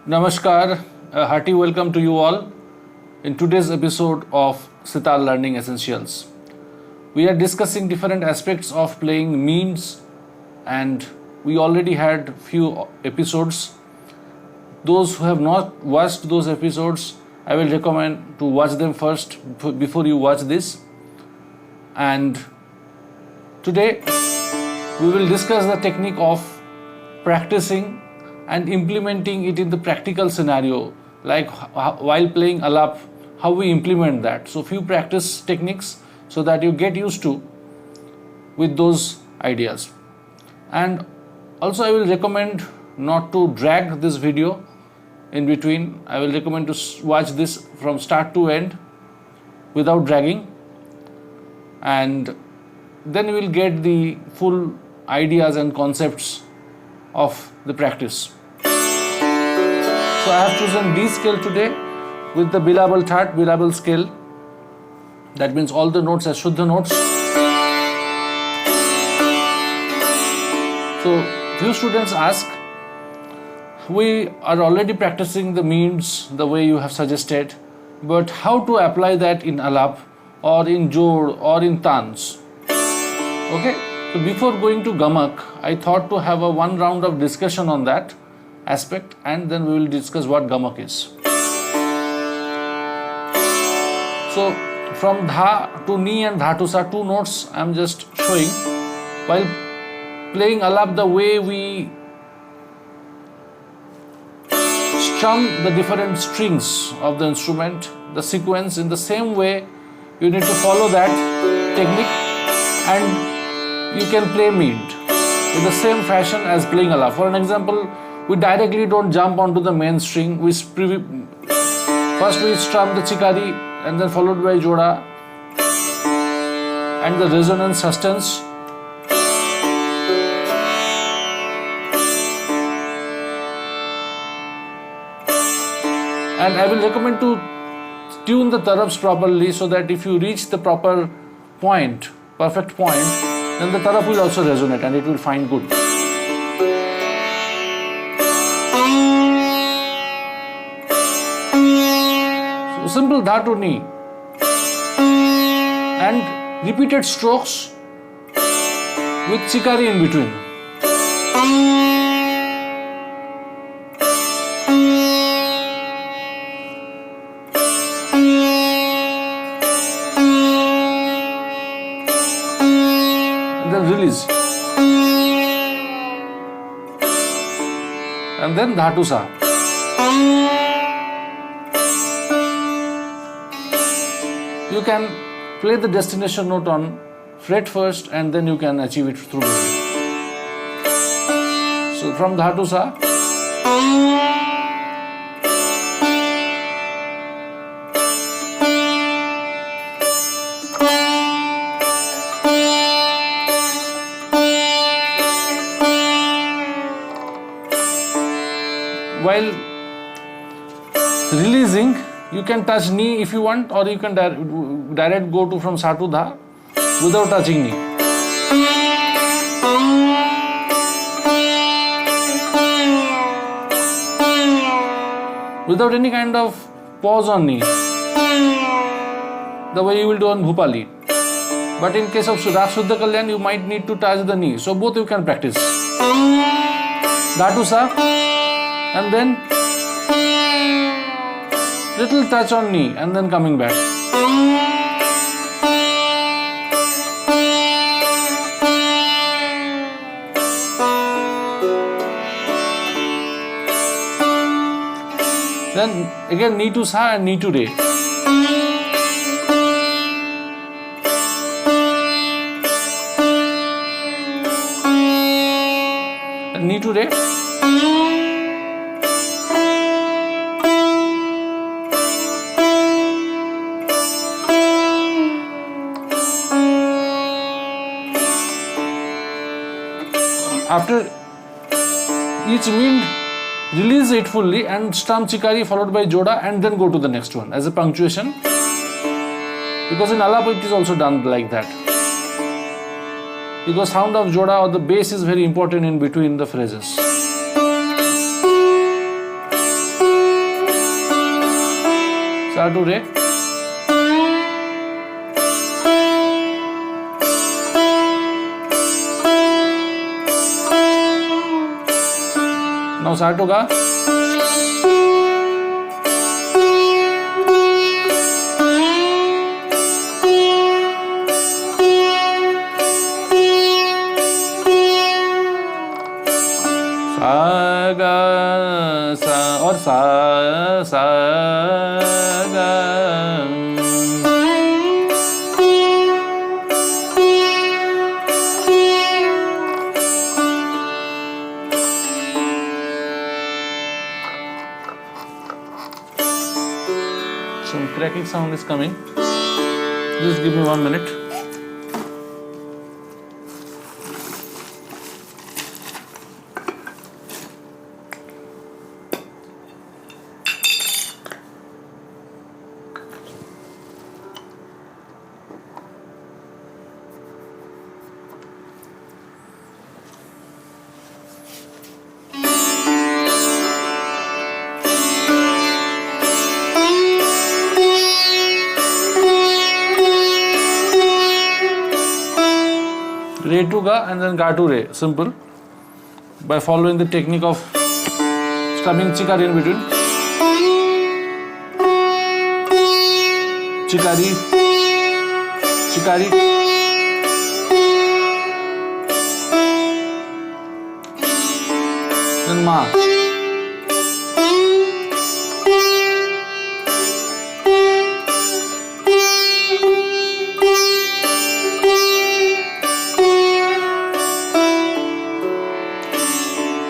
Namaskar, a hearty welcome to you all in today's episode of Sitar Learning Essentials. We are discussing different aspects of playing Meends, and we already had few episodes. Those who have not watched those episodes, I will recommend to watch them first before you watch this. And today we will discuss the technique of practicing and implementing it in the practical scenario, like while playing alap, how we implement that. So few practice techniques so that you get used to with those ideas. And also I will recommend not to drag this video in between. I will recommend to watch this from start to end without dragging, and then you will get the full ideas and concepts of the practice. So I have chosen D scale today with the billable third, billable scale. That means all the notes are Shuddha notes. So few students ask, we are already practicing the means the way you have suggested, but how to apply that in alap or in jod or in tans? Okay, so before going to gamak, I thought to have a one round of discussion on that aspect, and then we will discuss what gamak is. So from dha to ni and dha to sa, two notes I am just showing. While playing alap, the way we strum the different strings of the instrument, the sequence, in the same way you need to follow that technique, and you can play Meend in the same fashion as playing alap. For an example, we directly don't jump onto the main string. First we strum the chikari and then followed by joda and the resonance sustains. And I will recommend to tune the tarabs properly, so that if you reach the proper point, perfect point, then the tarab will also resonate and it will find good. So simple dha to ni and repeated strokes with chikari in between. Release, and then dha to sa. You can play the destination note on fret first, and then you can achieve it through music. So from dha to sa, while releasing, you can touch knee if you want, or you can direct go to from sa to dha without touching knee. Without any kind of pause on knee, the way you will do on Bhupali. But in case of Rag Shuddha Kalyan, you might need to touch the knee. So both you can practice. Dha to sa, and then little touch on knee, and then coming back. Then again knee to sa and knee to re. And knee to re. After each Meend, release it fully and strum chikari followed by joda, and then go to the next one as a punctuation, because in alap it is also done like that. because sound of joda or the bass is very important in between the phrases. Sa to re. Now sa to ga. Sa ga sa और सा सा ga. Some cracking sound is coming. Just give me 1 minute. Re to ga and then ga to re. Simple. By following the technique of strumming chikari in between. Chikari, chikari. Then ma.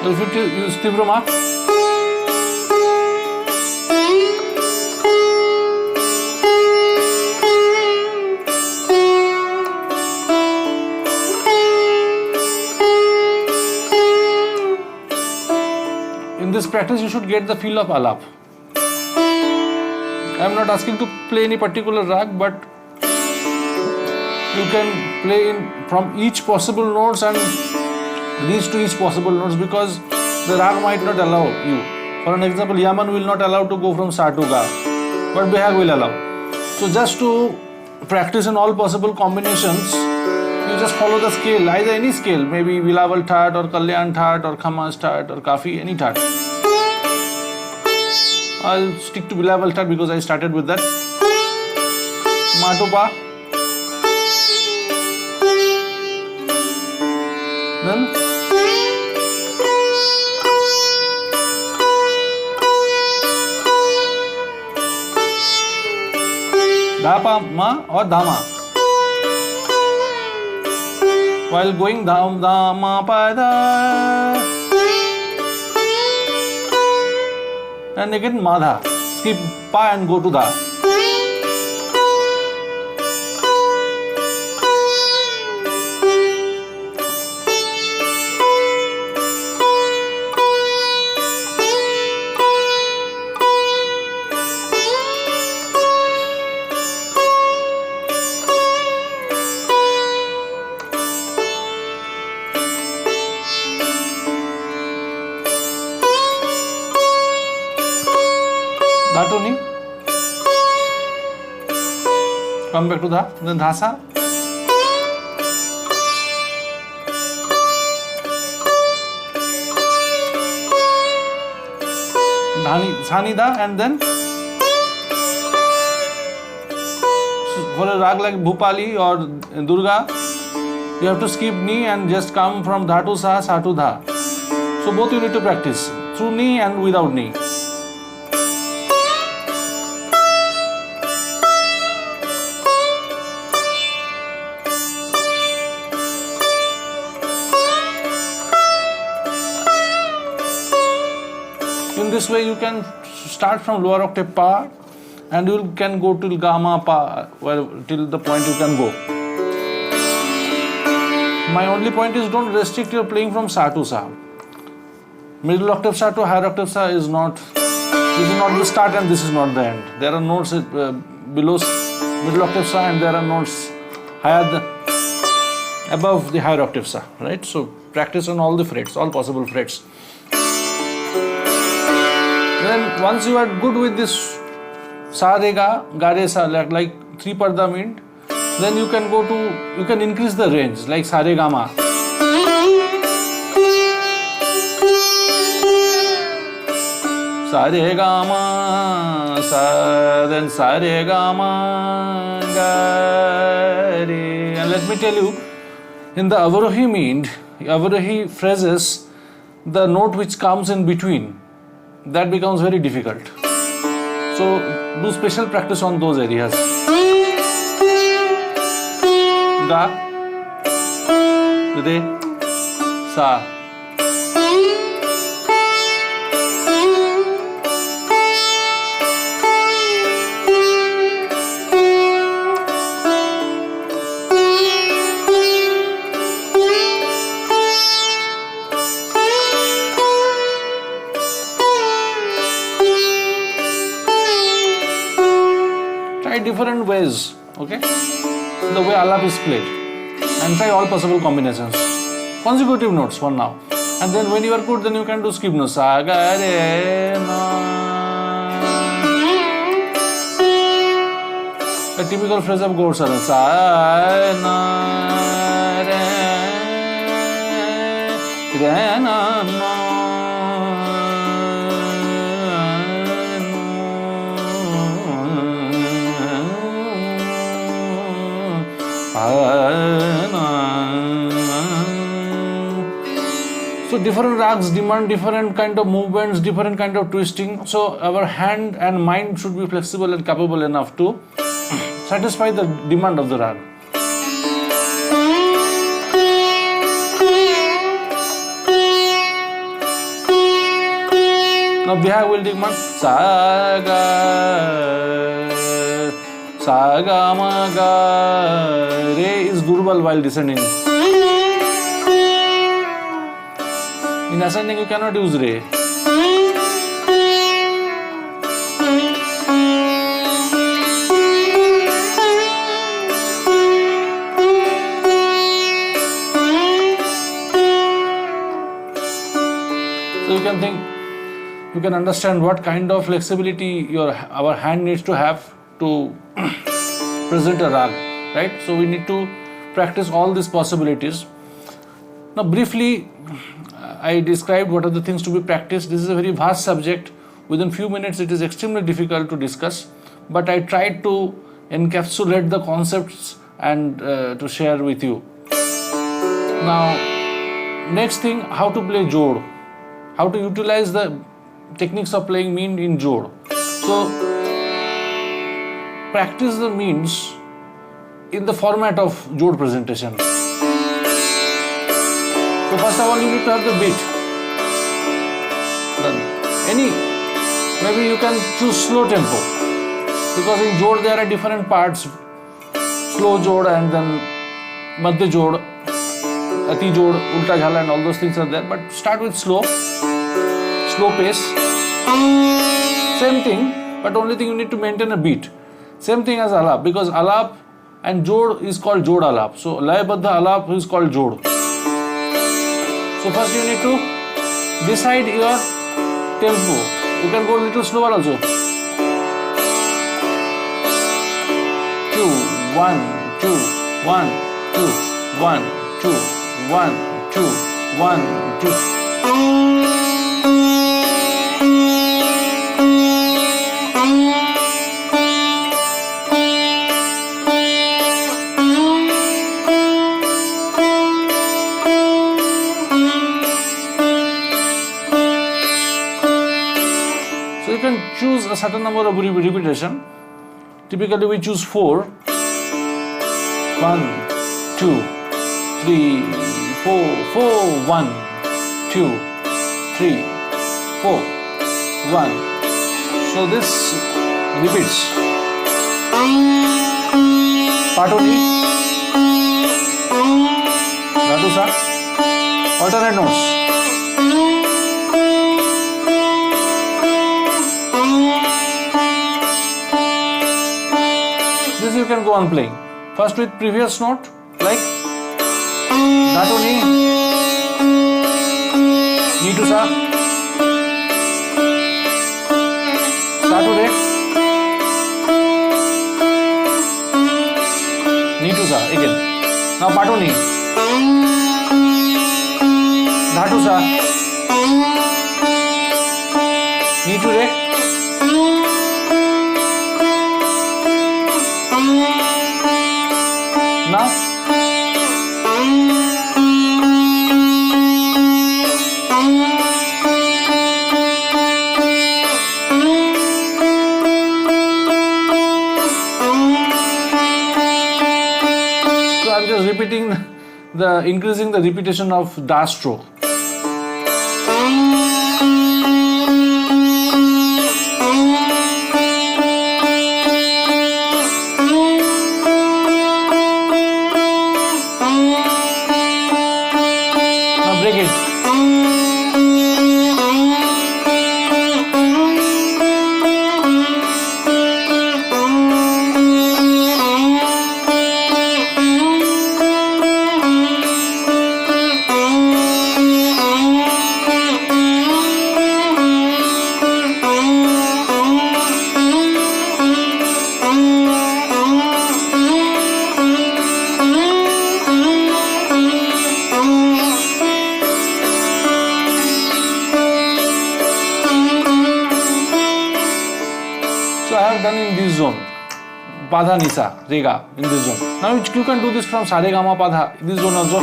If you use Tibra Ma. In this practice, you should get the feel of alap. I am not asking to play any particular rag, but you can play in from each possible notes and reach to each possible notes, because the rag might not allow you. For an example, Yaman will not allow to go from sa to ga, but Behag will allow. So just to practice in all possible combinations, you just follow the scale, either any scale, maybe Vilaval Tat or Kalyan Tat or Khamas Tat or Kafi, any Tat. I'll stick to Vilaval Tat because I started with that. Ma to pa. Then da pa ma or da ma. While going da ma pa da, and again ma dha. Skip pa and go to da. Da to ni. Come back to da. Then dha sa. Dhani, sani da, and then for a rag like Bhupali or Durga, you have to skip ni and just come from dha to sa, sa to dha. So both you need to practice through ni and without ni. In this way, you can start from lower octave pa, and you can go till gamma pa, till the point you can go. My only point is, don't restrict your playing from sa to sa. Middle octave sa to higher octave sa is not. This is not the start and this is not the end. There are notes below middle octave sa, and there are notes above the higher octave sa. Right? So practice on all the frets, all possible frets. Then once you are good with this sa re ga, ga re sa, like 3 parda Meend. Then you can increase the range like sa re ga ma. Sa re ga ma, then sa re ga ma, ga re. And let me tell you, in the Avarohi Meend, Avarohi phrases, the note which comes in between, that becomes very difficult. So do special practice on those areas. Ga, re, sa. Try different ways, okay? The way alap is played, and try all possible combinations. Consecutive notes for now, and then when you are good, then you can do skip notes. Sa ga re na. A typical phrase of Gaur Saran. Sa na re na na. So different rags demand different kind of movements, different kind of twisting. So our hand and mind should be flexible and capable enough to satisfy the demand of the rag. Now Bihag will demand sa ga ma ga. Re is durbal while descending. In ascending you cannot use re. So you can understand what kind of flexibility our hand needs to have to present a rag, right? So we need to practice all these possibilities. Now briefly, I described what are the things to be practiced. This is a very vast subject. Within few minutes it is extremely difficult to discuss, but I tried to encapsulate the concepts and to share with you. Now, next thing, how to play jod, how to utilize the techniques of playing Meend in jod. So, practice the Meends in the format of jod presentation. So first of all, you need to have the beat. Maybe you can choose slow tempo, because in jod there are different parts, slow jod and then madhya jod, ati jod, ulta jhala and all those things are there. But start with slow pace. Same thing, but only thing you need to maintain a beat. Same thing as alap, because alap and jod is called jod alap. So lay baddha alap is called jod. So first you need to decide your tempo. You can go a little slower also. 2, 1, 2, 1, 2, 1, 2, 1, 2, 1, 2. Choose a certain number of repetition. Typically we choose 4. 1, 2, 3, 4, 4, 1, 2, 3, 4, 1. So this repeats. Part-1, Dhatu Sa, alternate notes. You can go on playing. First with previous note, like Dhatu Ni, Ni to Sa, Sa to Re, Now Patoni. Dhatusa. Nitu re. Now. I'm just repeating increasing the repetition of da stroke. Now break it. So I have done in this zone, Padha Nisa, Rega, in this zone. Now you can do this from Sa Re Ga Ma Padha, this zone also.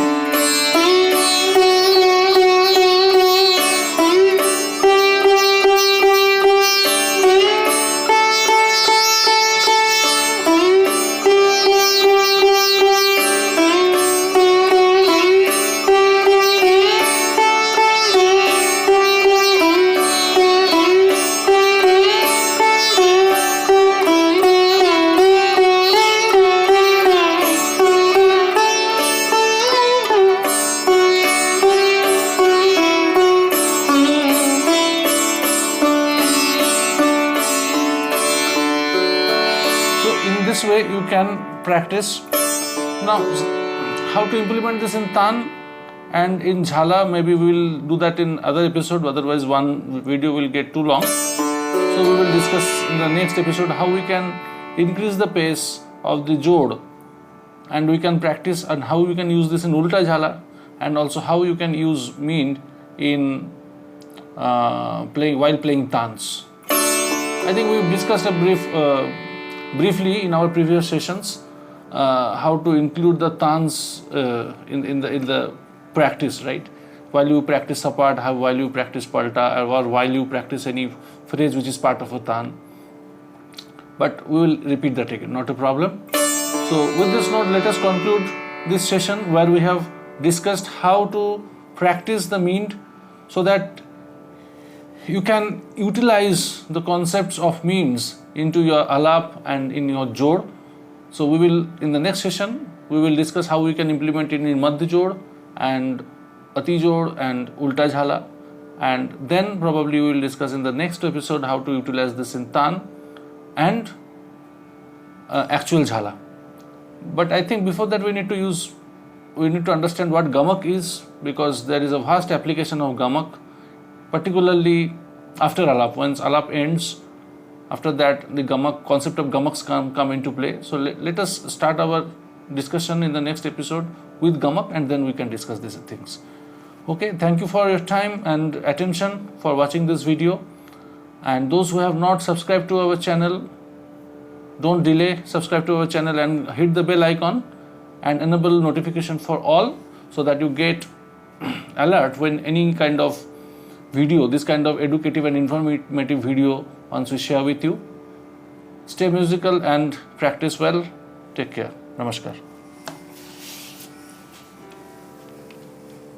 This way you can practice. Now how to implement this in Tan and in Jhala, maybe we will do that in other episode, otherwise one video will get too long. So we will discuss in the next episode how we can increase the pace of the Jod, and we can practice and how we can use this in Ulta Jhala, and also how you can use Meend in while playing Tans. I think we've discussed a briefly in our previous sessions how to include the Tans in the practice, right? While you practice Sapat, while you practice Palta, or while you practice any phrase which is part of a Tan. But we will repeat that again, not a problem. So with this note, let us conclude this session where we have discussed how to practice the Meend so that you can utilize the concepts of Meends into your alap and in your Jod. So we will, in the next session, we will discuss how we can implement it in Madhya Jod and Ati Jod and Ulta Jhala, and then probably we will discuss in the next episode how to utilize this in Tan and actual Jhala. But I think before that we need to understand what Gamak is, because there is a vast application of Gamak, particularly after alap. Once alap ends, after that the Gamak concept of Gamaks come into play. So let us start our discussion in the next episode with Gamak, and then we can discuss these things. Okay, thank you for your time and attention for watching this video, and those who have not subscribed to our channel, don't delay, subscribe to our channel and hit the bell icon and enable notification for all, so that you get alert when any kind of video, this kind of educative and informative video, once we share with you. Stay musical and practice well. Take care. Namaskar.